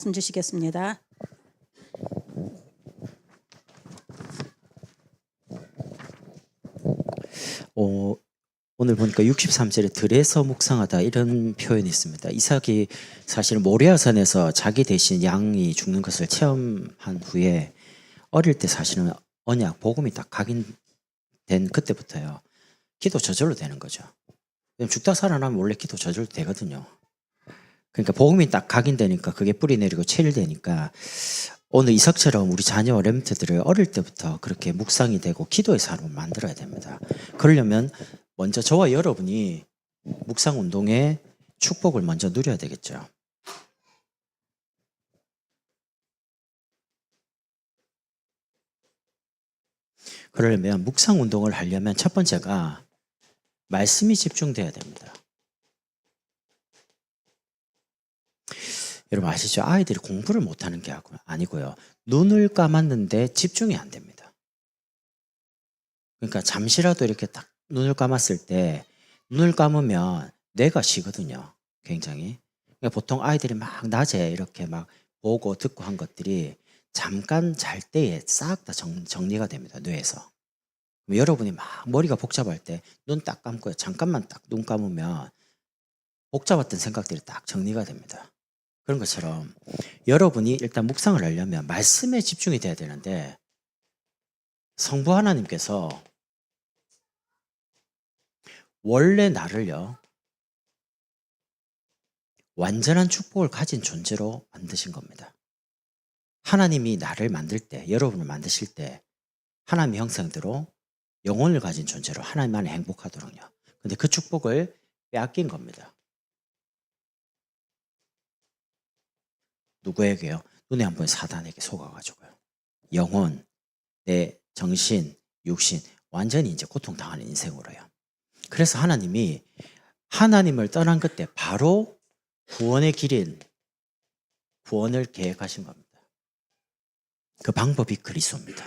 말씀 주시겠습니다. 오늘 보니까 63절에 들에서 묵상하다 이런 표현이 있습니다. 이삭이 사실 모리아산에서 자기 대신 양이 죽는 것을 체험한 후에 어릴 때 사실은 언약 복음이 딱 각인된 그때부터요. 기도 저절로 되는 거죠. 죽다 살아나면 원래 기도 저절로 되거든요. 그러니까 복음이 딱 각인되니까 그게 뿌리 내리고 체일되니까 오늘 이삭처럼 우리 자녀와 렘트들을 어릴 때부터 그렇게 묵상이 되고 기도의 사람을 만들어야 됩니다. 그러려면 먼저 저와 여러분이 묵상 운동의 축복을 먼저 누려야 되겠죠. 그러려면 묵상 운동을 하려면 첫 번째가 말씀이 집중돼야 됩니다. 여러분 아시죠? 아이들이 공부를 못하는 게 아니고요. 눈을 감았는데 집중이 안 됩니다. 그러니까 잠시라도 이렇게 딱 눈을 감았을 때 눈을 감으면 뇌가 쉬거든요. 굉장히. 그러니까 보통 아이들이 막 낮에 이렇게 막 보고 듣고 한 것들이 잠깐 잘 때에 싹 다 정리가 됩니다. 뇌에서. 여러분이 막 머리가 복잡할 때 눈 딱 감고요. 잠깐만 딱 눈 감으면 복잡했던 생각들이 딱 정리가 됩니다. 그런 것처럼 여러분이 일단 묵상을 하려면 말씀에 집중이 돼야 되는데 성부 하나님께서 원래 나를요 완전한 축복을 가진 존재로 만드신 겁니다. 하나님이 나를 만들 때, 여러분을 만드실 때 하나님의 형상대로 영혼을 가진 존재로 하나님 안에 행복하도록요. 근데 그 축복을 빼앗긴 겁니다. 누구에게요? 눈에 한 번 사단에게 속아가지고요. 영혼, 내 정신, 육신 완전히 이제 고통당하는 인생으로요. 그래서 하나님이 하나님을 떠난 그때 바로 구원의 길인 구원을 계획하신 겁니다. 그 방법이 그리스도입니다.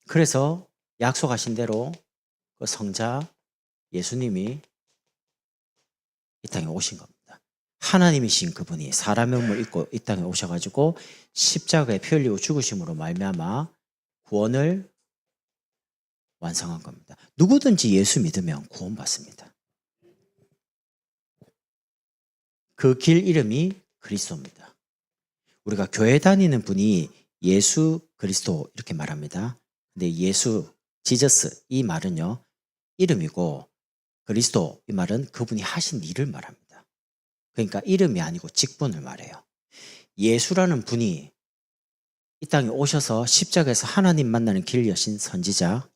그래서 약속하신 대로 그 성자 예수님이 이 땅에 오신 겁니다. 하나님이신 그분이 사람의 몸을 입고 이 땅에 오셔가지고 십자가에 피 흘리고 죽으심으로 말미암아 구원을 완성한 겁니다. 누구든지 예수 믿으면 구원받습니다. 그 길 이름이 그리스도입니다. 우리가 교회 다니는 분이 예수 그리스도 이렇게 말합니다. 근데 예수, 지저스 이 말은요 이름이고 그리스도 이 말은 그분이 하신 일을 말합니다. 그러니까 이름이 아니고 직분을 말해요. 예수라는 분이 이 땅에 오셔서 십자가에서 하나님 만나는 길 여신 선지자,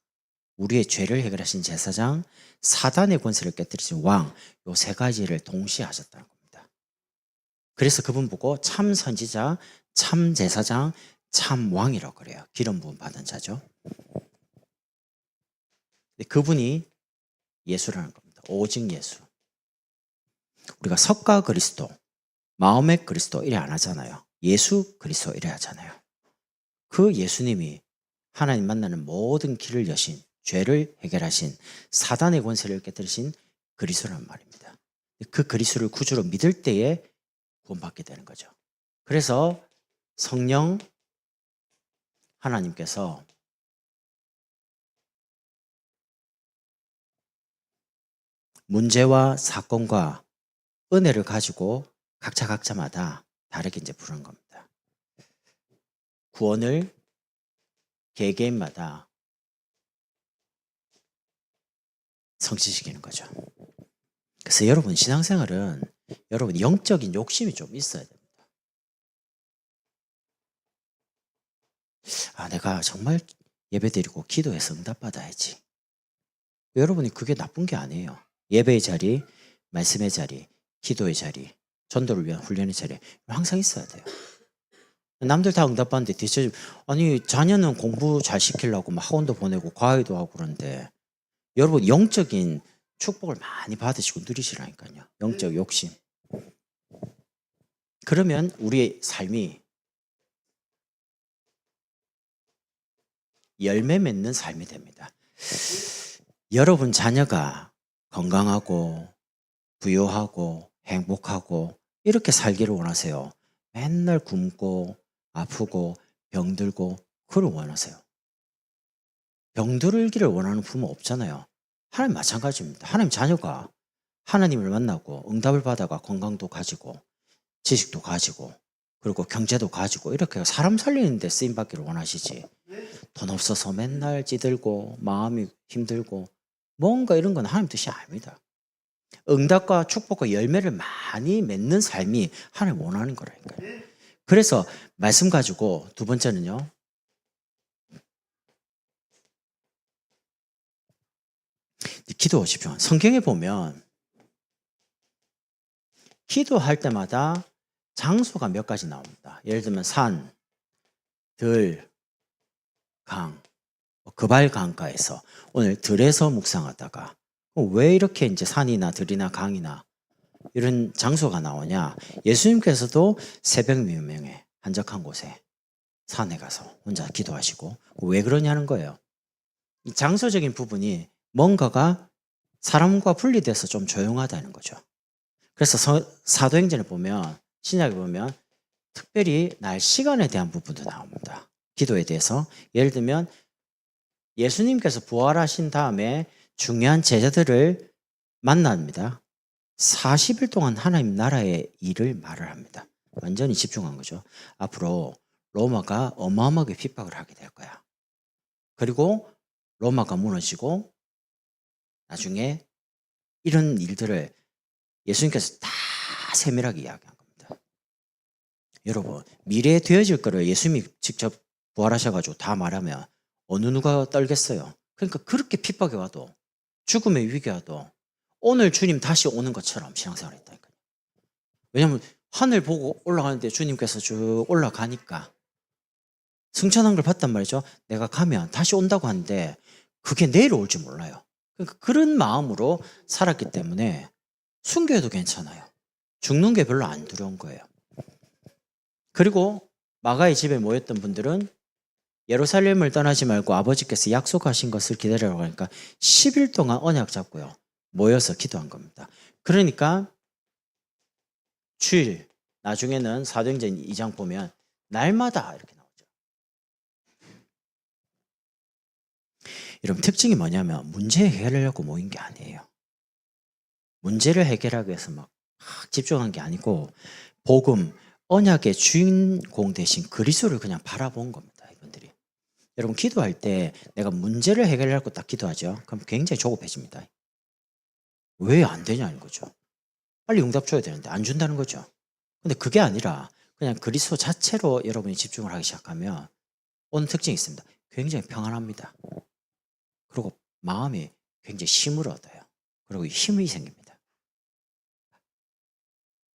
우리의 죄를 해결하신 제사장, 사단의 권세를 깨뜨리신 왕, 요 세 가지를 동시에 하셨다는 겁니다. 그래서 그분 보고 참 선지자, 참 제사장, 참 왕이라고 그래요. 기름 부음 받은 자죠. 그분이 예수라는 겁니다. 오직 예수. 우리가 석가 그리스도, 마음의 그리스도 이래 안 하잖아요. 예수 그리스도 이래 하잖아요. 그 예수님이 하나님 만나는 모든 길을 여신, 죄를 해결하신, 사단의 권세를 깨뜨리신 그리스도란 말입니다. 그 그리스도를 구주로 믿을 때에 구원받게 되는 거죠. 그래서 성령 하나님께서 문제와 사건과 은혜를 가지고 각자마다 다르게 이제 부르는 겁니다. 구원을 개개인마다 성취시키는 거죠. 그래서 여러분 신앙생활은 여러분 영적인 욕심이 좀 있어야 됩니다. 내가 정말 예배드리고 기도해서 응답받아야지. 여러분이 그게 나쁜 게 아니에요. 예배의 자리, 말씀의 자리, 기도의 자리, 전도를 위한 훈련의 자리 항상 있어야 돼요. 남들 다 응답받는데 대체 아니 자녀는 공부 잘 시키려고 막 학원도 보내고 과외도 하고 그러는데 여러분 영적인 축복을 많이 받으시고 누리시라니까요. 영적 욕심. 그러면 우리의 삶이 열매 맺는 삶이 됩니다. 여러분 자녀가 건강하고 부유하고 행복하고 이렇게 살기를 원하세요? 맨날 굶고 아프고 병들고 그걸 원하세요? 병들기를 원하는 부모 없잖아요. 하나님 마찬가지입니다. 하나님 자녀가 하나님을 만나고 응답을 받아가 건강도 가지고 지식도 가지고 그리고 경제도 가지고 이렇게 사람 살리는 데 쓰임받기를 원하시지, 돈 없어서 맨날 찌들고 마음이 힘들고 뭔가 이런 건 하나님 뜻이 아닙니다. 응답과 축복과 열매를 많이 맺는 삶이 하나님 원하는 거라니까요. 그래서 말씀 가지고 두 번째는요, 기도하십시오. 성경에 보면 기도할 때마다 장소가 몇 가지 나옵니다. 예를 들면 산, 들, 강, 그발 강가에서, 오늘 들에서 묵상하다가 왜 이렇게 이제 산이나 들이나 강이나 이런 장소가 나오냐? 예수님께서도 새벽 미명에 한적한 곳에 산에 가서 혼자 기도하시고, 왜 그러냐는 거예요. 이 장소적인 부분이 뭔가가 사람과 분리돼서 좀 조용하다는 거죠. 그래서 사도행전에 보면, 신약에 보면 특별히 날 시간에 대한 부분도 나옵니다. 기도에 대해서. 예를 들면 예수님께서 부활하신 다음에 중요한 제자들을 만납니다. 40일 동안 하나님 나라의 일을 말을 합니다. 완전히 집중한 거죠. 앞으로 로마가 어마어마하게 핍박을 하게 될 거야. 그리고 로마가 무너지고 나중에 이런 일들을 예수님께서 다 세밀하게 이야기한 겁니다. 여러분, 미래에 되어질 거를 예수님이 직접 부활하셔가지고 다 말하면 어느 누가 떨겠어요? 그러니까 그렇게 핍박이 와도, 죽음의 위기가 와도 오늘 주님 다시 오는 것처럼 신앙생활을 했다니까요. 왜냐하면 하늘 보고 올라가는데 주님께서 쭉 올라가니까 승천한 걸 봤단 말이죠. 내가 가면 다시 온다고 하는데 그게 내일 올지 몰라요. 그러니까 그런 마음으로 살았기 때문에 순교해도 괜찮아요. 죽는 게 별로 안 두려운 거예요. 그리고 마가의 집에 모였던 분들은 예루살렘을 떠나지 말고 아버지께서 약속하신 것을 기다리라고 하니까 10일 동안 언약 잡고요, 모여서 기도한 겁니다. 그러니까 주일, 나중에는 사도행전 2장 보면 날마다 이렇게 나오죠. 여러분, 특징이 뭐냐면 문제 해결하려고 모인 게 아니에요. 문제를 해결하기 위해서 막 집중한 게 아니고 복음, 언약의 주인공 대신 그리스도를 그냥 바라본 겁니다. 이분들이. 여러분, 기도할 때 내가 문제를 해결하려고 딱 기도하죠. 그럼 굉장히 조급해집니다. 왜 안 되냐는 거죠. 빨리 응답 줘야 되는데 안 준다는 거죠. 근데 그게 아니라 그냥 그리스도 자체로 여러분이 집중을 하기 시작하면 어느 특징이 있습니다. 굉장히 평안합니다. 그리고 마음이 굉장히 힘을 얻어요. 그리고 힘이 생깁니다.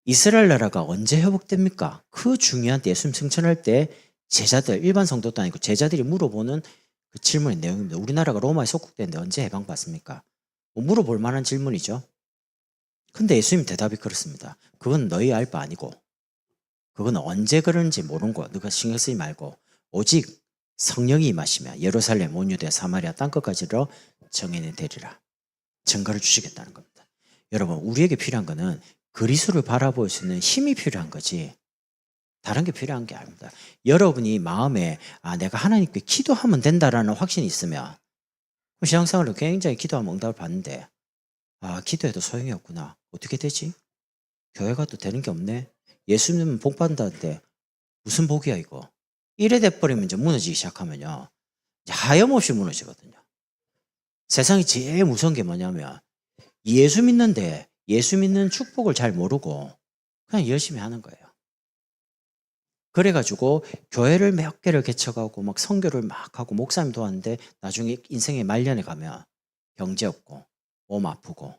이스라엘 나라가 언제 회복됩니까? 그 중요한 때, 예수님 승천할 때 제자들, 일반 성도도 아니고 제자들이 물어보는 그 질문의 내용입니다. 우리나라가 로마에 속국됐는데 언제 해방받습니까? 물어볼 만한 질문이죠. 근데 예수님 대답이 그렇습니다. 그건 너희 알 바 아니고, 그건 언제 그런지 모르는 거 너가 신경 쓰지 말고, 오직 성령이 임하시면 예루살렘, 온 유대, 사마리아 땅끝까지로 정인이 되리라. 증거를 주시겠다는 겁니다. 여러분, 우리에게 필요한 거는 그리스도를 바라볼 수 있는 힘이 필요한 거지 다른 게 필요한 게 아닙니다. 여러분이 마음에 내가 하나님께 기도하면 된다라는 확신이 있으면, 신앙생활로 굉장히 기도하면 응답을 받는데 기도해도 소용이 없구나. 어떻게 되지? 교회 가도 되는 게 없네. 예수님은 복 받는다는데 무슨 복이야 이거. 이래 돼버리면 이제 무너지기 시작하면요, 하염없이 무너지거든요. 세상이 제일 무서운 게 뭐냐면 예수 믿는데 예수 믿는 축복을 잘 모르고 그냥 열심히 하는 거예요. 그래가지고 교회를 몇 개를 개척하고 막 선교를 막 하고 목사님 도왔는데 나중에 인생의 말년에 가면 경제 없고 몸 아프고,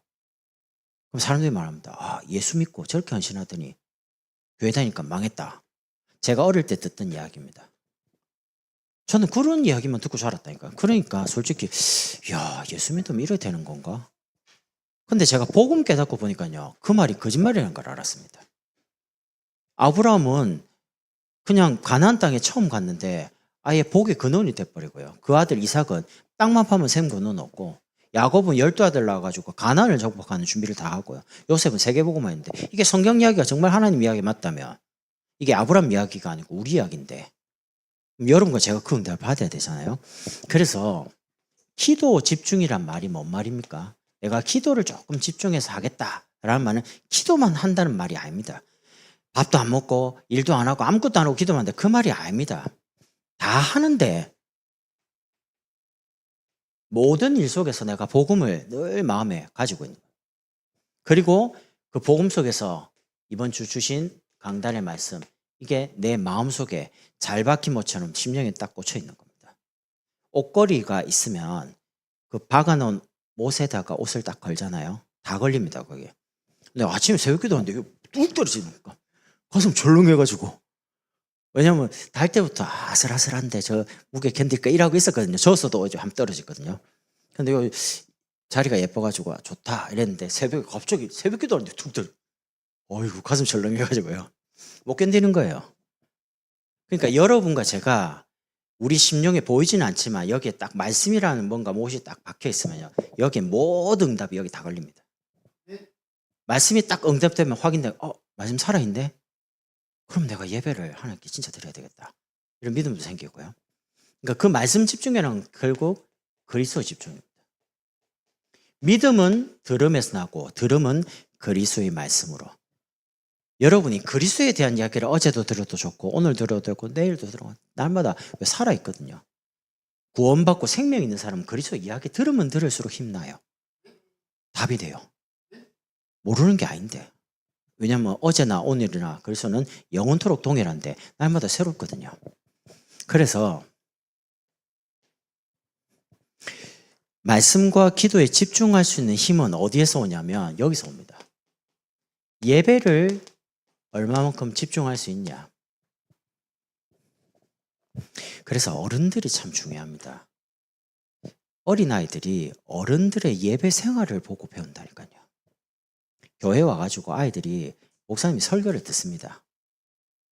그럼 사람들이 말합니다. 예수 믿고 저렇게 헌신하더니 교회 다니니까 망했다. 제가 어릴 때 듣던 이야기입니다. 저는 그런 이야기만 듣고 자랐다니까요. 그러니까 솔직히 예수 믿으면 이래 되는 건가? 근데 제가 복음 깨닫고 보니까요, 그 말이 거짓말이라는 걸 알았습니다. 아브라함은 그냥 가나안 땅에 처음 갔는데 아예 복의 근원이 돼버리고요. 그 아들 이삭은 땅만 파면 샘 근원 없고, 야곱은 12아들 낳아가지고 가나안을 정복하는 준비를 다 하고요. 요셉은 세계복음만 했는데, 이게 성경 이야기가 정말 하나님 이야기 맞다면 이게 아브라함 이야기가 아니고 우리 이야기인데 여러분과 제가 그 응답을 받아야 되잖아요. 그래서 기도 집중이란 말이 뭔 말입니까? 내가 기도를 조금 집중해서 하겠다라는 말은 기도만 한다는 말이 아닙니다. 밥도 안 먹고 일도 안 하고 아무것도 안 하고 기도만 하는데 그 말이 아닙니다. 다 하는데 모든 일 속에서 내가 복음을 늘 마음에 가지고 있는 거예요. 그리고 그 복음 속에서 이번 주 주신 강단의 말씀, 이게 내 마음속에 잘 박힌 못처럼 심령에 딱 꽂혀 있는 겁니다. 옷걸이가 있으면 그 박아놓은 못에다가 옷을 딱 걸잖아요. 다 걸립니다, 거기에. 근데 아침에 새벽기도 하는데 이거 뚝 떨어지니까 가슴 절렁해가지고. 왜냐면 달 때부터 아슬아슬한데 저 무게 견딜까 이러고 있었거든요. 졌어도 어제 함 떨어졌거든요. 근데 요 자리가 예뻐가지고 좋다 이랬는데 새벽에 갑자기 새벽기도 하는데 툭 떨어. 어이구 가슴 절렁해가지고요. 못 견디는 거예요. 그러니까 여러분과 제가 우리 심령에 보이지는 않지만 여기에 딱 말씀이라는 뭔가 못이 딱 박혀 있으면요. 여기에 모든 응답이 여기 다 걸립니다. 말씀이 딱 응답되면 확인돼. 말씀 살아있네? 그럼 내가 예배를 하나님께 진짜 드려야 되겠다. 이런 믿음도 생기고요. 그러니까 그 말씀 집중에는 결국 그리스도 집중입니다. 믿음은 들음에서 나고 들음은 그리스도의 말씀으로. 여러분이 그리스도에 대한 이야기를 어제도 들어도 좋고 오늘 들어도 좋고 내일도 들어도 날마다 살아있거든요. 구원받고 생명 있는 사람은 그리스도 이야기 들으면 들을수록 힘나요. 답이 돼요. 모르는 게 아닌데. 왜냐하면 어제나 오늘이나 그리스도는 영원토록 동일한데 날마다 새롭거든요. 그래서 말씀과 기도에 집중할 수 있는 힘은 어디에서 오냐면 여기서 옵니다. 예배를 얼마만큼 집중할 수 있냐. 그래서 어른들이 참 중요합니다. 어린아이들이 어른들의 예배 생활을 보고 배운다니까요. 교회 와가지고 아이들이 목사님이 설교를 듣습니다.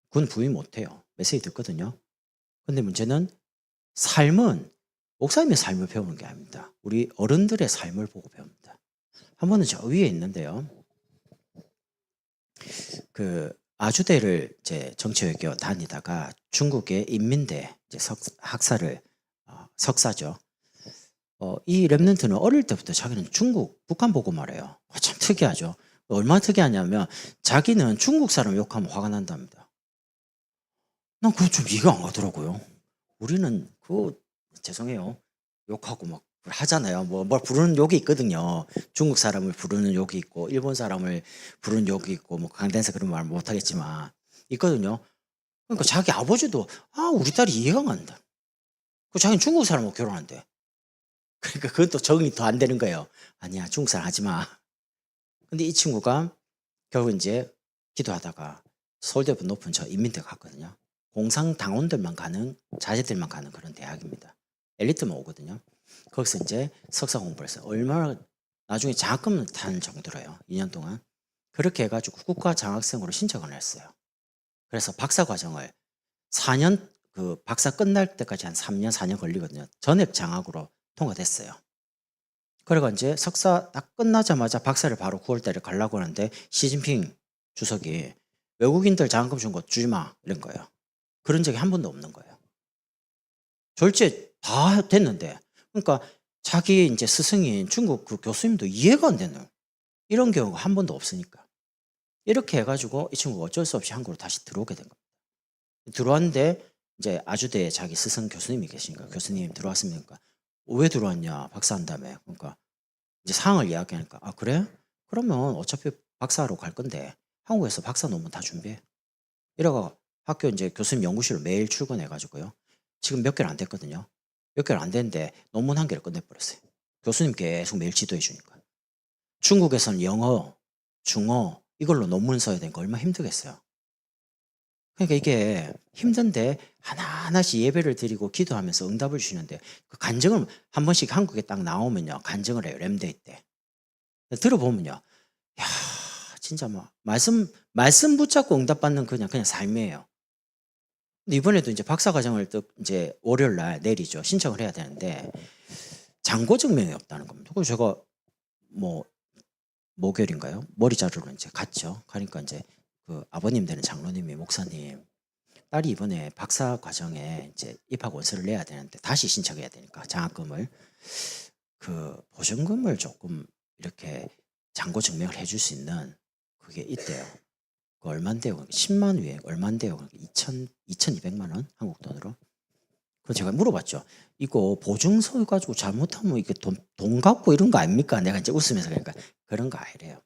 그건 부인 못해요. 메시지 듣거든요. 근데 문제는 삶은 목사님의 삶을 배우는 게 아닙니다. 우리 어른들의 삶을 보고 배웁니다. 한 번은 저 위에 있는데요. 그 아주대를 이제 정치외교 다니다가 중국의 인민대 이제 학사를 석사죠. 이 랩런트는 어릴 때부터 자기는 중국, 북한 보고 말해요. 참 특이하죠. 얼마나 특이하냐면 자기는 중국 사람 욕하면 화가 난답니다. 난 그거 좀 이해가 안 가더라고요. 우리는 죄송해요. 욕하고 막 하잖아요. 뭘 부르는 욕이 있거든요. 중국 사람을 부르는 욕이 있고 일본 사람을 부르는 욕이 있고 뭐 강단에서 그런 말 못하겠지만 있거든요. 그러니까 자기 아버지도 우리 딸이 이해가 안 간다. 자기는 중국 사람하고 결혼한대. 그러니까 그건 또 적응이 더 안 되는 거예요. 아니야 중국 사람 하지 마. 근데 이 친구가 결국 이제 기도하다가 서울대보다 높은 저 인민대 갔거든요. 공상당원들만 가는 자제들만 가는 그런 대학입니다. 엘리트만 오거든요. 거기서 이제 석사 공부를 했어요. 얼마나 나중에 장학금을 타는 정도로요. 2년 동안. 그렇게 해가지고 국가장학생으로 신청을 했어요. 그래서 박사과정을 4년 그 박사 끝날 때까지 한 3년 4년 걸리거든요. 전액 장학으로 통과됐어요. 그래가 이제 석사 딱 끝나자마자 박사를 바로 9월달에 가려고 하는데 시진핑 주석이 외국인들 장학금 준 거 주지 마 이런 거예요. 그런 적이 한 번도 없는 거예요. 졸지에 다 됐는데 그러니까 자기 이제 스승인 중국 그 교수님도 이해가 안 되는 이런 경우가 한 번도 없으니까 이렇게 해가지고 이 친구가 어쩔 수 없이 한국으로 다시 들어오게 된 겁니다. 들어왔는데 이제 아주대에 자기 스승 교수님이 계시니까 교수님 들어왔습니까? 왜 들어왔냐 박사한다며. 그러니까 이제 상황을 이야기하니까 그래? 그러면 어차피 박사하러 갈 건데 한국에서 박사 논문 다 준비해. 이러고 학교 이제 교수님 연구실로 매일 출근해가지고요. 지금 몇 개월 안 됐거든요. 몇 개월 안 됐는데 논문 한 개를 끝내버렸어요. 교수님 계속 매일 지도해 주니까. 중국에서는 영어, 중어 이걸로 논문 써야 되니까 얼마나 힘들겠어요. 그러니까 이게 힘든데 하나하나씩 예배를 드리고 기도하면서 응답을 주시는데 그 간증을 한 번씩 한국에 딱 나오면요. 간증을 해요. 램데이 때. 들어보면요. 야 진짜 막 말씀 붙잡고 응답받는 그냥 삶이에요. 근데 이번에도 이제 박사과정을 또 이제 월요일 날 내일이죠. 신청을 해야 되는데 장고 증명이 없다는 겁니다. 그래서 제가 목요일인가요? 머리 자르러 이제 갔죠. 가니까 이제 그 아버님 되는 장로님이 목사님, 딸이 이번에 박사 과정에 이제 입학 원서를 내야 되는데 다시 신청해야 되니까 장학금을 그 보증금을 조금 이렇게 잔고 증명을 해줄 수 있는 그게 있대요. 그 얼마인데요? 10만 위에 얼마인데요? 2,200만 원 한국 돈으로. 그 제가 물어봤죠. 이거 보증서 가지고 잘못하면 이게 돈 갚고 이런 거 아닙니까? 내가 이제 웃으면서 그러니까 그런 거 아니래요.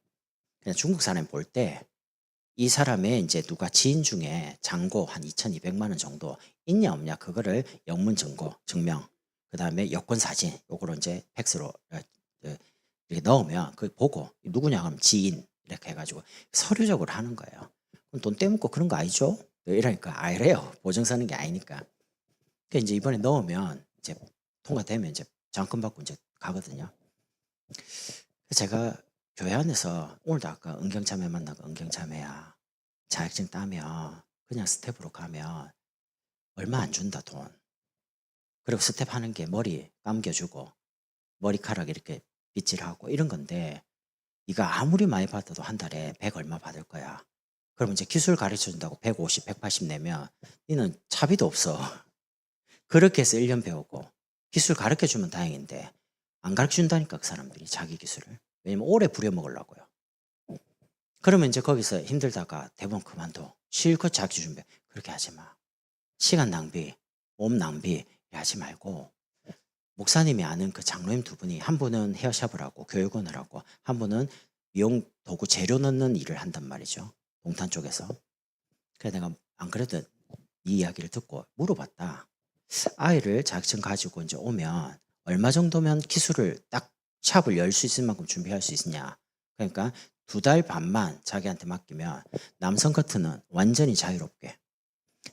그냥 중국 사람이 볼 때 이 사람의 이제 누가 지인 중에 잔고 한 2,200만 원 정도 있냐 없냐 그거를 영문 증거 증명 그다음에 여권 사진 요거를 이제 팩스로 이렇게 넣으면 그 보고 누구냐 하면 지인 이렇게 해가지고 서류적으로 하는 거예요. 그럼 돈 떼먹고 그런 거 아니죠? 이러니까 아니래요. 보증서는 게 아니니까. 그러니까 이제 이번에 넣으면 이제 통과되면 이제 장학금 받고 이제 가거든요. 제가 교회 안에서 오늘도 아까 은경자매 만나고 은경자매야 자격증 따면 그냥 스텝으로 가면 얼마 안 준다 돈. 그리고 스텝 하는 게 머리 감겨주고 머리카락 이렇게 빗질하고 이런 건데 네가 아무리 많이 받아도 한 달에 100 얼마 받을 거야. 그러면 이제 기술 가르쳐 준다고 150, 180 내면 너는 차비도 없어. 그렇게 해서 1년 배우고 기술 가르쳐 주면 다행인데 안 가르쳐 준다니까 그 사람들이 자기 기술을. 왜냐면 오래 부려먹으려고요. 그러면 이제 거기서 힘들다가 대부분 그만둬. 실컷 자기 준비. 그렇게 하지 마. 시간 낭비, 몸 낭비 하지 말고 목사님이 아는 그 장로님 두 분이 한 분은 헤어샵을 하고 교육원을 하고 한 분은 미용 도구 재료 넣는 일을 한단 말이죠. 동탄 쪽에서. 그래서 내가 안 그래도 이 이야기를 듣고 물어봤다. 아이를 자격증 가지고 이제 오면 얼마 정도면 기술을 딱 샵을 열 수 있을 만큼 준비할 수 있느냐. 그러니까 2달 반만 자기한테 맡기면 남성 커트는 완전히 자유롭게.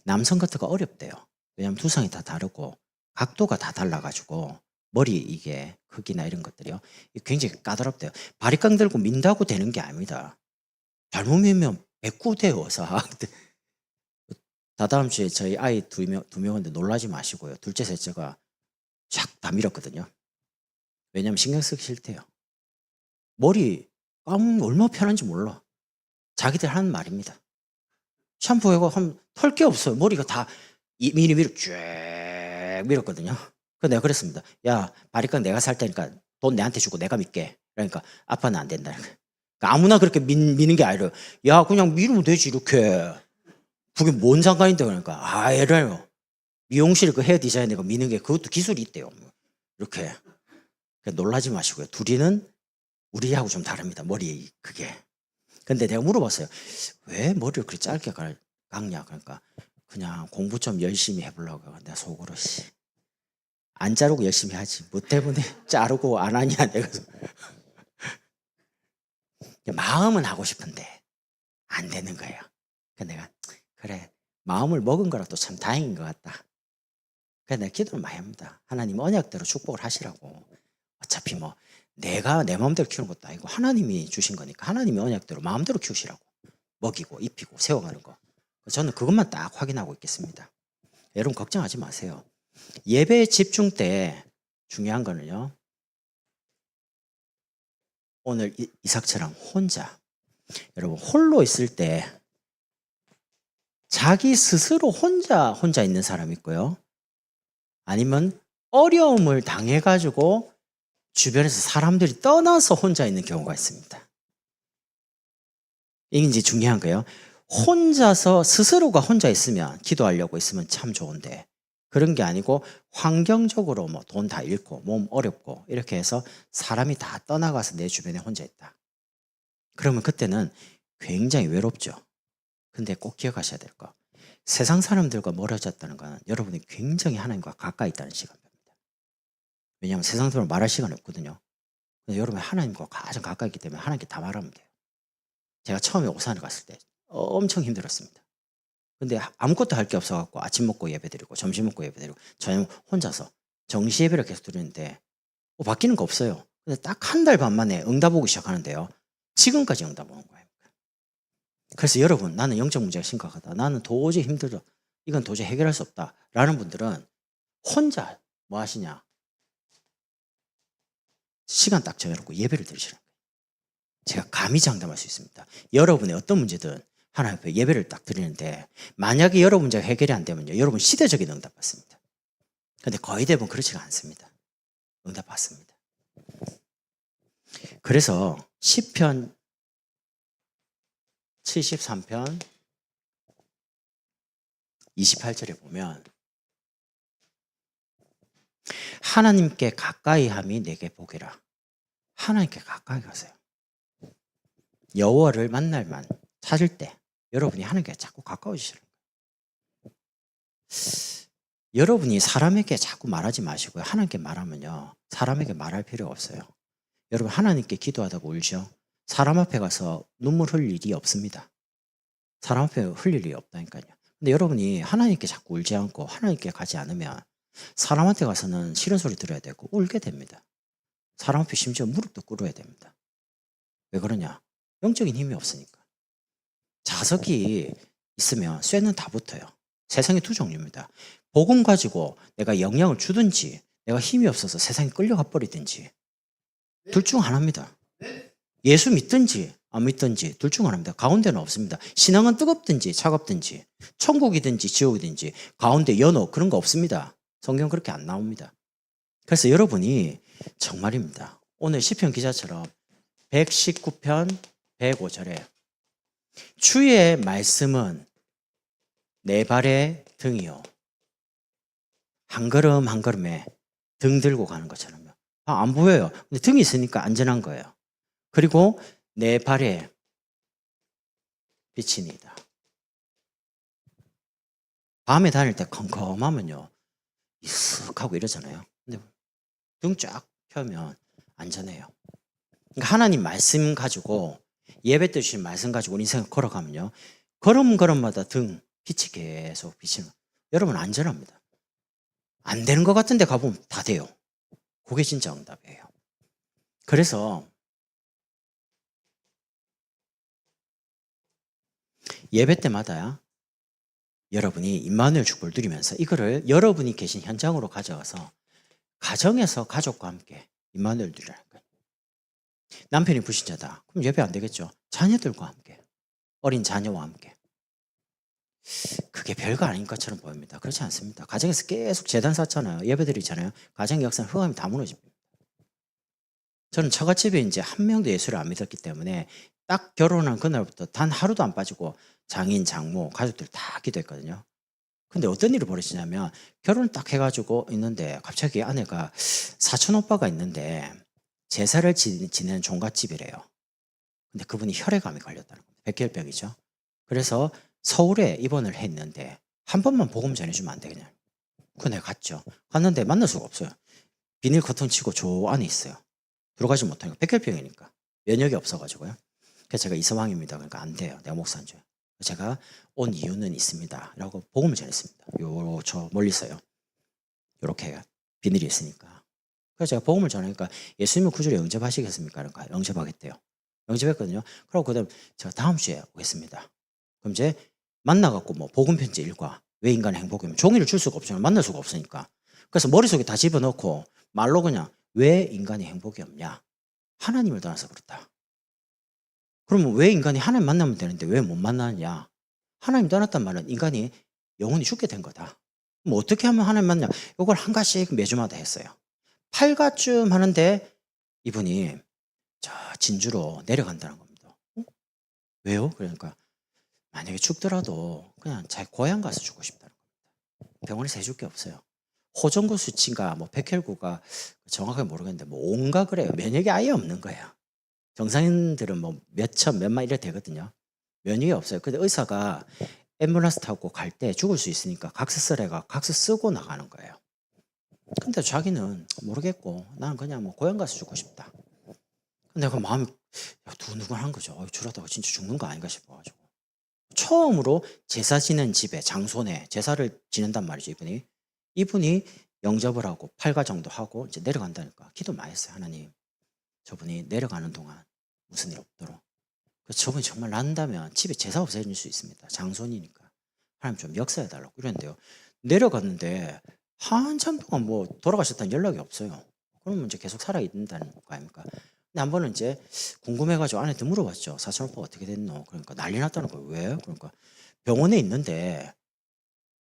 남성 커트가 어렵대요. 왜냐면 두상이 다 다르고 각도가 다 달라가지고 머리 이게 크기나 이런 것들이요. 굉장히 까다롭대요. 바리깡 들고 민다고 되는 게 아닙니다. 잘못 밀면 백구대요. 다다음 주에 저희 아이 두 명인데 놀라지 마시고요. 둘째, 셋째가 쫙 다 밀었거든요. 왜냐면 신경 쓰기 싫대요. 머리 감으면 얼마나 편한지 몰라. 자기들 하는 말입니다. 샴푸하고 하면 털 게 없어요. 머리가 다 미리미리 쭉 밀었거든요. 그래서 내가 그랬습니다. 야, 바리깡 내가 살 테니까 돈 내한테 주고 내가 밀게. 그러니까 아빠는 안 된다. 그러니까 아무나 그렇게 미는 게 아니라 야, 그냥 밀으면 되지 이렇게. 그게 뭔 상관인데 그러니까 애라요. 미용실 그 헤어 디자이너가 미는 게 그것도 기술이 있대요. 이렇게. 그러니까 놀라지 마시고요. 둘이는 우리하고 좀 다릅니다. 머리 그게. 근데 내가 물어봤어요. 왜 머리를 그렇게 짧게 깎냐? 그러니까 그냥 공부 좀 열심히 해보려고. 내가 속으로 안 자르고 열심히 하지. 뭐 때문에 자르고 안 하냐 내가. 마음은 하고 싶은데 안 되는 거예요. 그래서 내가 그래 마음을 먹은 거라도 참 다행인 것 같다. 그래서 내가 기도를 많이 합니다. 하나님 언약대로 축복을 하시라고. 어차피 뭐 내가 내 마음대로 키우는 것도 아니고 하나님이 주신 거니까 하나님이 언약대로 마음대로 키우시라고. 먹이고 입히고 세워가는 거. 저는 그것만 딱 확인하고 있겠습니다. 여러분 걱정하지 마세요. 예배 집중 때 중요한 거는요. 오늘 이삭처럼 혼자. 여러분 홀로 있을 때 자기 스스로 혼자 있는 사람 있고요. 아니면 어려움을 당해가지고 주변에서 사람들이 떠나서 혼자 있는 경우가 있습니다. 이게 이제 중요한 거예요. 혼자서 스스로가 혼자 있으면 기도하려고 있으면 참 좋은데 그런 게 아니고 환경적으로 뭐 돈 다 잃고 몸 어렵고 이렇게 해서 사람이 다 떠나가서 내 주변에 혼자 있다. 그러면 그때는 굉장히 외롭죠. 근데 꼭 기억하셔야 될 거. 세상 사람들과 멀어졌다는 건 여러분이 굉장히 하나님과 가까이 있다는 시간입니다. 왜냐하면 세상 사람을 말할 시간이 없거든요. 근데 여러분이 하나님과 가장 가까이 있기 때문에 하나님께 다 말하면 돼요. 제가 처음에 오산에 갔을 때 엄청 힘들었습니다. 근데 아무것도 할 게 없어갖고 아침 먹고 예배드리고 점심 먹고 예배드리고 저녁 혼자서 정시 예배를 계속 드리는데 바뀌는 거 없어요. 근데 딱 한 달 반 만에 응답 오기 시작하는데요. 지금까지 응답 오는 거예요. 그래서 여러분 나는 영적 문제가 심각하다. 나는 도저히 힘들어. 이건 도저히 해결할 수 없다. 라는 분들은 혼자 뭐 하시냐. 시간 딱 정해놓고 예배를 드리시라는 거예요. 제가 감히 장담할 수 있습니다. 여러분의 어떤 문제든 하나님 앞에 예배를 딱 드리는데 만약에 여러분 문제가 해결이 안 되면요, 여러분 시대적인 응답 받습니다. 근데 거의 대부분 그렇지가 않습니다. 응답 받습니다. 그래서 시편 73편 28절에 보면 하나님께 가까이 함이 내게 복이라. 하나님께 가까이 가세요. 여호와를 만날만 찾을 때 여러분이 하나님께 자꾸 가까워지시는 거예요. 여러분이 사람에게 자꾸 말하지 마시고요. 하나님께 말하면요, 사람에게 말할 필요가 없어요. 여러분 하나님께 기도하다가 울죠. 사람 앞에 가서 눈물 흘릴 일이 없습니다. 사람 앞에 흘릴 일이 없다니까요. 근데 여러분이 하나님께 자꾸 울지 않고 하나님께 가지 않으면 사람한테 가서는 싫은 소리 들어야 되고 울게 됩니다. 사람 앞에 심지어 무릎도 꿇어야 됩니다. 왜 그러냐? 영적인 힘이 없으니까. 자석이 있으면 쇠는 다 붙어요. 세상에 두 종류입니다. 복음 가지고 내가 영향을 주든지 내가 힘이 없어서 세상에 끌려가 버리든지 둘 중 하나입니다. 예수 믿든지 안 믿든지 둘 중 하나입니다. 가운데는 없습니다. 신앙은 뜨겁든지 차갑든지 천국이든지 지옥이든지 가운데 연호 그런 거 없습니다. 성경 그렇게 안 나옵니다. 그래서 여러분이 정말입니다. 오늘 시편 기자처럼 119편 105절에 주의 말씀은 내 발의 등이요. 한 걸음 한 걸음에 등 들고 가는 것처럼요. 안 보여요. 근데 등이 있으니까 안전한 거예요. 그리고 내 발에 빛이니다. 밤에 다닐 때 컴컴하면요, 익숙하고 이러잖아요. 근데 등 쫙 펴면 안전해요. 그러니까 하나님 말씀 가지고 예배 때 주신 말씀 가지고 우리 인생을 걸어가면요, 걸음걸음마다 등 빛이 계속 비치는, 여러분 안전합니다. 안 되는 것 같은데 가보면 다 돼요. 그게 진짜 응답이에요. 그래서 예배 때마다 여러분이 임마누엘 축복을 누리면서 이거를 여러분이 계신 현장으로 가져가서 가정에서 가족과 함께 임마누엘 누리라는 거예요. 남편이 불신자다. 그럼 예배 안 되겠죠. 자녀들과 함께, 어린 자녀와 함께. 그게 별거 아닌 것처럼 보입니다. 그렇지 않습니다. 가정에서 계속 재단 쌓잖아요. 예배드리잖아요. 가정의 역사는 흑암이 다 무너집니다. 저는 처갓집에 이제 한 명도 예수를 안 믿었기 때문에 딱 결혼한 그날부터 단 하루도 안 빠지고 장인, 장모, 가족들 다 기도했거든요. 근데 어떤 일이 벌어지냐면 결혼을 딱 해가지고 있는데 갑자기 아내가 사촌 오빠가 있는데 제사를 지내는 종갓집이래요. 근데 그분이 혈액암에 걸렸다는 겁니다. 백혈병이죠. 그래서 서울에 입원을 했는데 한 번만 복음 전해주면 안 되겠냐. 그래서 내가 갔죠. 갔는데 만날 수가 없어요. 비닐 커튼 치고 저 안에 있어요. 들어가지 못하니까 백혈병이니까 면역이 없어가지고요. 그래서 제가 이서방입니다. 그러니까 안 돼요. 내가 목사인줄. 제가 온 이유는 있습니다. 라고 복음을 전했습니다. 저 멀리 있어요. 이렇게 비닐이 있으니까. 그래서 제가 복음을 전하니까 예수님을 구주로 영접하시겠습니까? 그러니까 영접하겠대요. 영접했거든요. 그리고 그다음 제가 다음 주에 오겠습니다. 그럼 이제 만나갖고 뭐 복음 편지 일과 왜 인간의 행복이면 종이를 줄 수가 없잖아요. 만날 수가 없으니까. 그래서 머릿속에 다 집어넣고 말로 그냥 왜 인간이 행복이 없냐? 하나님을 떠나서 그렇다. 그러면 왜 인간이 하나님 만나면 되는데 왜 못 만나느냐? 하나님 떠났단 말은 인간이 영원히 죽게 된 거다. 뭐 어떻게 하면 하나님 만나? 이걸 한 가지씩 매주마다 했어요. 8가쯤 하는데 이분이 저 진주로 내려간다는 겁니다. 왜요? 그러니까 만약에 죽더라도 그냥 자기 고향 가서 죽고 싶다는 겁니다. 병원에서 해줄 게 없어요. 호전구 수치인가 뭐 백혈구가 정확하게 모르겠는데 뭐 온가 그래요. 면역이 아예 없는 거예요. 정상인들은 뭐 몇천 몇만 이래 되거든요. 면역이 없어요. 근데 의사가 앰뷸런스 타고 갈 때 죽을 수 있으니까 각서쓰래가 각서 쓰고 나가는 거예요. 근데 자기는 모르겠고 나는 그냥 뭐 고향 가서 죽고 싶다. 근데 그 마음이 두근두근한 거죠. 저러다가 진짜 죽는 거 아닌가 싶어가지고 처음으로 제사 지낸 집에 장손에 제사를 지낸단 말이죠. 이분이 영접을 하고 8가 정도 하고 이제 내려간다니까 기도 많이 했어요. 하나님, 저분이 내려가는 동안 무슨 일 없도록. 그래서 저분이 정말 난다면 집에 제사 없애줄 수 있습니다. 장손이니까. 하나님 좀 역사해달라고 이랬는데요. 내려갔는데 한참 동안 뭐 돌아가셨다는 연락이 없어요. 그러면 이제 계속 살아있는다는 거 아닙니까? 근데 한 번은 이제 궁금해가지고 아내한테 물어봤죠. 사촌 오빠 어떻게 됐노? 그러니까 난리 났다는 거예요. 왜? 그러니까 병원에 있는데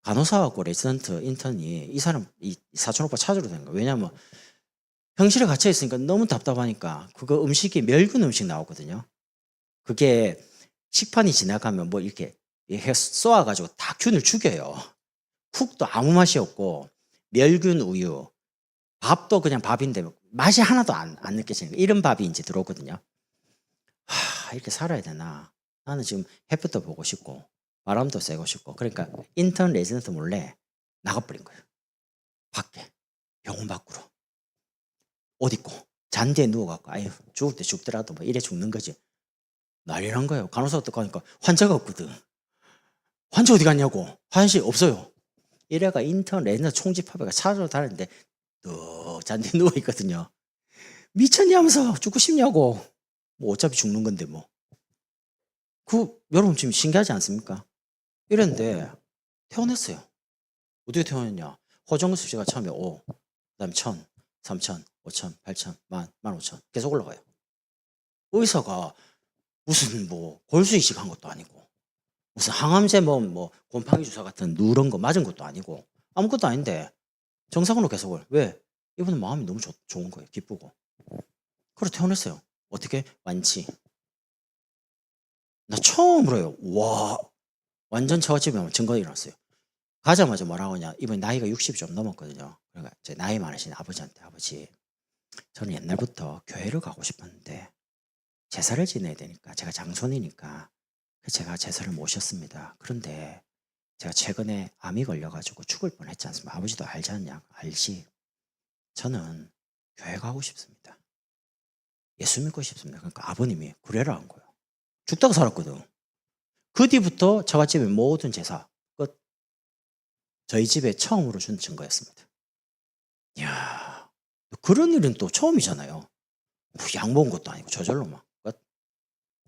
간호사하고 레지던트 인턴이 이 사람 이 사촌 오빠 찾으러 다는 거예요. 왜냐면 병실에 갇혀 있으니까 너무 답답하니까 그거 음식이 멸균 음식 나오거든요. 그게 식판이 지나가면 뭐 이렇게 해 쏘아가지고 다 균을 죽여요. 쿡도 아무 맛이 없고 멸균 우유, 밥도 그냥 밥인데 맛이 하나도 안 느껴지는 거예요. 이런 밥이 이제 들어오거든요. 이렇게 살아야 되나? 나는 지금 햇볕도 보고 싶고 바람도 쐬고 싶고 그러니까 인턴 레지던트 몰래 나가버린 거예요. 밖에 병원 밖으로 옷 입고 잔디에 누워갖고 아유 죽을 때 죽더라도 뭐 이래 죽는 거지. 난리 난 거예요. 간호사가 또 가니까 환자가 없거든. 환자 어디 갔냐고. 화장실 없어요. 이래가 인턴 레지던트 총집합회가 찾아다니는데 또 잔디에 누워있거든요. 미쳤냐면서 죽고 싶냐고. 뭐 어차피 죽는 건데 뭐. 여러분 지금 신기하지 않습니까? 이랬는데 퇴원했어요. 어떻게 퇴원했냐? 호정수 씨가 처음에 5, 그다음에 1000, 3000, 5000, 8000, 10,000, 15,000 계속 올라가요. 의사가 무슨 뭐 골수 이식한 것도 아니고 무슨 항암제 뭐 곰팡이 주사 같은 누런 거 맞은 것도 아니고 아무것도 아닌데 정상으로 계속 왜? 이분은 마음이 너무 좋은 거예요. 기쁘고. 그래서 퇴원했어요. 어떻게? 완치. 나 처음으로요. 와 완전 처갓집에 증거가 일어났어요. 가자마자 뭐라고 하냐. 이번에 나이가 60이 좀 넘었거든요. 그러니까 제 나이 많으신 아버지한테 아버지 저는 옛날부터 교회를 가고 싶었는데 제사를 지내야 되니까 제가 장손이니까 제가 제사를 모셨습니다. 그런데 제가 최근에 암이 걸려가지고 죽을 뻔했지 않습니까? 아버지도 알지 않냐? 알지. 저는 교회 가고 싶습니다. 예수 믿고 싶습니다. 그러니까 아버님이 그래라 한 거예요. 죽다가 살았거든. 그 뒤부터 처갓집의 모든 제사 끝. 저희 집에 처음으로 준 증거였습니다. 이야, 그런 일은 또 처음이잖아요. 약 먹은 것도 아니고 저절로 막 끝.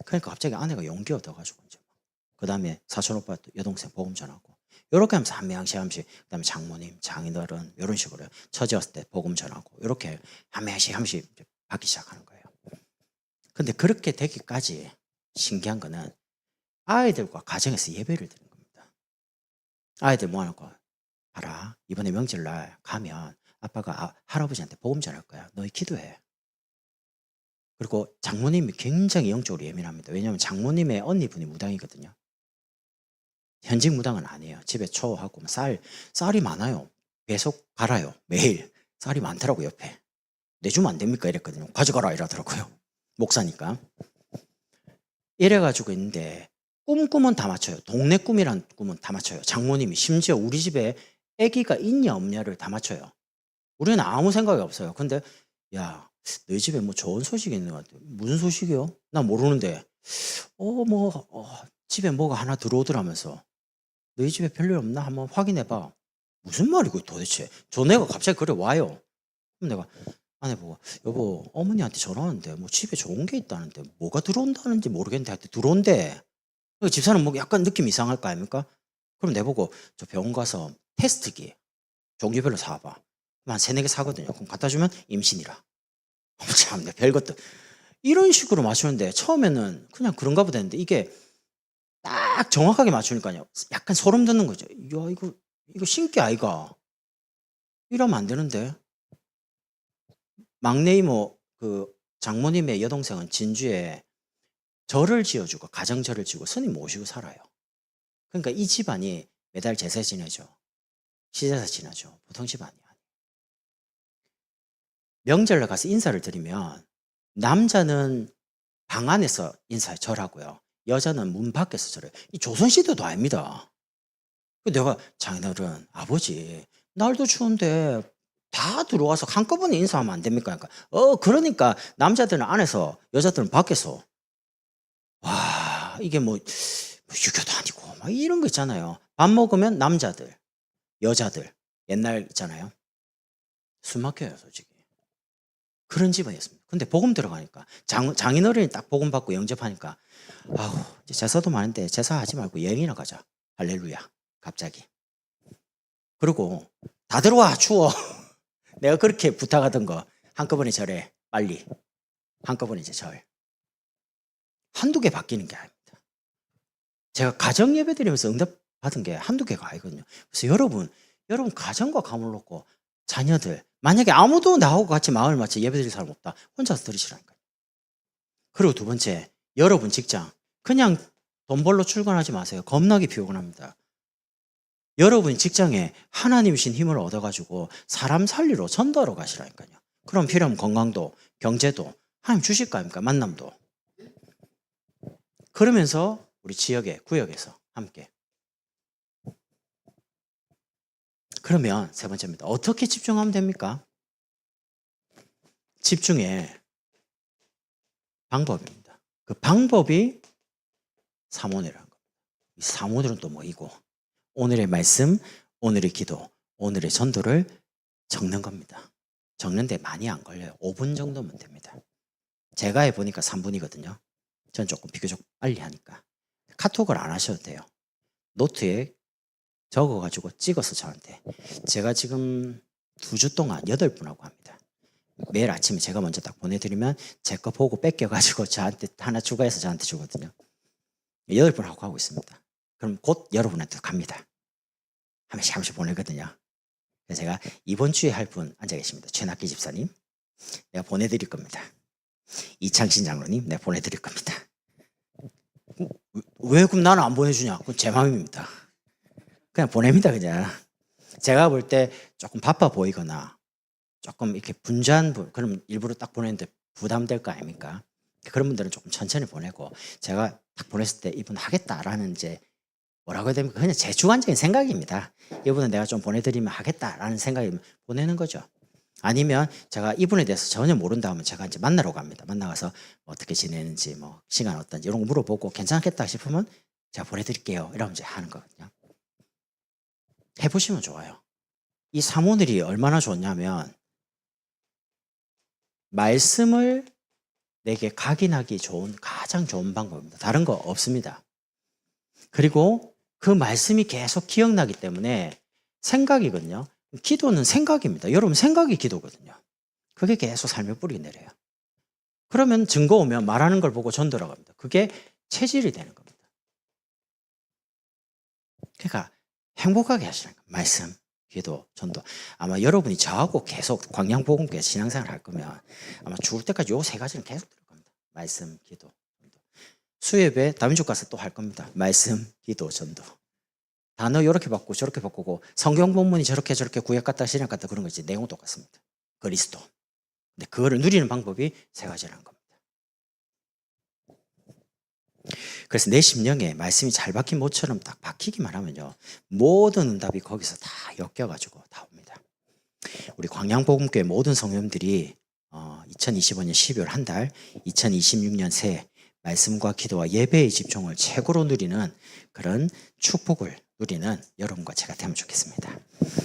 그러니까 갑자기 아내가 용기 얻어가지고 이제 그 다음에 사촌 오빠 여동생 복음 전하고 이렇게 하면서 한 명씩 그다음에 장모님, 장인어른 이런 식으로 처지었을 때 복음 전하고 이렇게 한 명씩 받기 시작하는 거예요. 근데 그렇게 되기까지 신기한 거는 아이들과 가정에서 예배를 드리는 겁니다. 아이들 모아놓고 봐라 이번에 명절날 가면 아빠가 할아버지한테 복음 전할 거야. 너희 기도해. 그리고 장모님이 굉장히 영적으로 예민합니다. 왜냐하면 장모님의 언니분이 무당이거든요. 현직 무당은 아니에요. 집에 초하고 쌀이 많아요. 계속 갈아요. 매일 쌀이 많더라고 옆에. 내주면 안 됩니까? 이랬거든요. 가져가라 이러더라고요. 목사니까. 이래가지고 있는데 꿈은 다 맞춰요. 동네 꿈이란 꿈은 다 맞춰요. 장모님이 심지어 우리 집에 아기가 있냐 없냐를 다 맞춰요. 우리는 아무 생각이 없어요. 근데 야 너희 집에 뭐 좋은 소식이 있는 것 같아. 무슨 소식이요? 나 모르는데 집에 뭐가 하나 들어오더라면서 너희 집에 별일 없나? 한번 확인해봐. 무슨 말이고 도대체? 전화가 갑자기 그래 와요. 그럼 내가 아내 보고 여보 어머니한테 전화 왔는데 뭐 집에 좋은 게 있다는데 뭐가 들어온다는지 모르겠는데 하여튼 들어온대. 집사는 뭐 약간 느낌 이상할 거 아닙니까? 그럼 내보고 저 병원 가서 테스트기 종류별로 사와봐. 그럼 한 3-4개 사거든요. 그럼 갖다 주면 임신이라. 참내 별것도 이런 식으로 맞추는데 처음에는 그냥 그런가 보다 했는데 이게 딱 정확하게 맞추니까요. 약간 소름 돋는 거죠. 야 이거 신기 아이가. 이러면 안 되는데. 막내 이모 그 장모님의 여동생은 진주에 절을 지어주고 가정절을 지고 스님 모시고 살아요. 그러니까 이 집안이 매달 제사 지내죠. 시제사 지내죠. 보통 집안이 아니에요. 명절날 가서 인사를 드리면 남자는 방 안에서 절하고요. 여자는 문 밖에서 절해요. 이 조선시대도 아닙니다. 내가 장인어른 아버지 날도 추운데 다 들어와서 한꺼번에 인사하면 안 됩니까? 그러니까 남자들은 안에서 여자들은 밖에서 와 이게 뭐 유교도 아니고 막 이런 거 있잖아요. 밥 먹으면 남자들 여자들 옛날 있잖아요. 숨 막혀요 솔직히. 그런 집안이었습니다. 근데 복음 들어가니까 장인어른이 딱 복음 받고 영접하니까 아우 제사도 많은데 제사하지 말고 여행이나 가자. 할렐루야. 갑자기. 그리고 다 들어와 추워. 내가 그렇게 부탁하던 거 한꺼번에 절해 빨리. 한꺼번에 이제 절. 한두 개 바뀌는 게 아닙니다. 제가 가정 예배 드리면서 응답 받은 게 한두 개가 아니거든요. 그래서 여러분 가정과 가문을 놓고 자녀들, 만약에 아무도 나하고 같이 마음을 맞춰 예배 드릴 사람 없다. 혼자서 드리시라니까요. 그리고 두 번째, 여러분 직장. 그냥 돈 벌러 출근하지 마세요. 겁나게 피곤합니다. 여러분 직장에 하나님 주신 힘을 얻어가지고 사람 살리러 전도하러 가시라니까요. 그럼 필요하면 건강도, 경제도 하나님 주실 거 아닙니까? 만남도. 그러면서 우리 지역에, 구역에서 함께. 그러면 세 번째입니다. 어떻게 집중하면 됩니까? 집중의 방법입니다. 그 방법이 사모니라는 겁니다. 이 사모니는 또 뭐이고, 오늘의 말씀, 오늘의 기도, 오늘의 전도를 적는 겁니다. 적는데 많이 안 걸려요. 5분 정도면 됩니다. 제가 해보니까 3분이거든요. 전 조금 비교적 빨리 하니까. 카톡을 안 하셔도 돼요. 노트에 적어가지고 찍어서 저한테. 제가 지금 2주 동안 8분하고 합니다. 매일 아침에 제가 먼저 딱 보내드리면 제 거 보고 뺏겨가지고 저한테 하나 추가해서 저한테 주거든요. 8분하고 하고 있습니다. 그럼 곧 여러분한테 갑니다. 한 번씩 보내거든요. 그래서 제가 이번 주에 할 분 앉아 계십니다. 최낙기 집사님. 내가 보내드릴 겁니다. 이창신 장로님, 내가 보내드릴 겁니다. 왜 그럼 나는 안 보내주냐? 그건 제 마음입니다. 그냥 보냅니다, 그냥. 제가 볼 때 조금 바빠 보이거나 조금 이렇게 분주한 분, 그럼 일부러 딱 보내는데 부담될 거 아닙니까? 그런 분들은 조금 천천히 보내고, 제가 딱 보냈을 때 이분 하겠다라는 이제 뭐라고 해야 됩니까? 그냥 제 주관적인 생각입니다. 이분은 내가 좀 보내드리면 하겠다라는 생각이 보내는 거죠. 아니면 제가 이분에 대해서 전혀 모른다 하면 제가 이제 만나러 갑니다. 만나가서 어떻게 지내는지, 뭐 시간 어떤지 이런 거 물어보고 괜찮겠다 싶으면 제가 보내드릴게요. 이러면 이제 하는 거거든요. 해보시면 좋아요. 이 사모늘이 얼마나 좋냐면 말씀을 내게 각인하기 좋은 가장 좋은 방법입니다. 다른 거 없습니다. 그리고 그 말씀이 계속 기억나기 때문에 생각이거든요. 기도는 생각입니다. 여러분 생각이 기도거든요. 그게 계속 삶에 뿌리 내려요. 그러면 증거 오면 말하는 걸 보고 전도라고 합니다. 그게 체질이 되는 겁니다. 그러니까 행복하게 하시는 거예요. 말씀, 기도, 전도. 아마 여러분이 저하고 계속 광양복음교회 신앙생활 할 거면 아마 죽을 때까지 요 3가지는 계속 들을 겁니다. 말씀, 기도, 전도. 수협에 다민족 가서 또 할 겁니다. 말씀, 기도, 전도. 단어 이렇게 바꾸고 저렇게 바꾸고 성경 본문이 저렇게 구약 같다 신약 같다 그런 거지 내용은 똑같습니다. 그리스도. 근데 그거를 누리는 방법이 3가지라는 겁니다. 그래서 내 심령에 말씀이 잘 박힌 모처럼 딱 박히기만 하면요. 모든 응답이 거기서 다 엮여가지고 다 옵니다. 우리 광양복음교회 모든 성도님들이 2025년 12월 한 달, 2026년 새해 말씀과 기도와 예배의 집중을 최고로 누리는 그런 축복을 누리는 여러분과 제가 되면 좋겠습니다.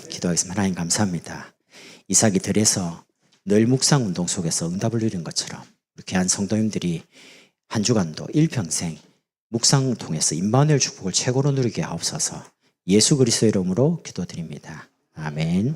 기도하겠습니다. 하나님 감사합니다. 이삭이 들에서 늘 묵상 운동 속에서 응답을 누린 것처럼 우리 귀한 성도님들이 한 주간도 일평생 묵상을 통해서 임마누엘 축복을 최고로 누리게 하옵소서. 예수 그리스도의 이름으로 기도드립니다. 아멘.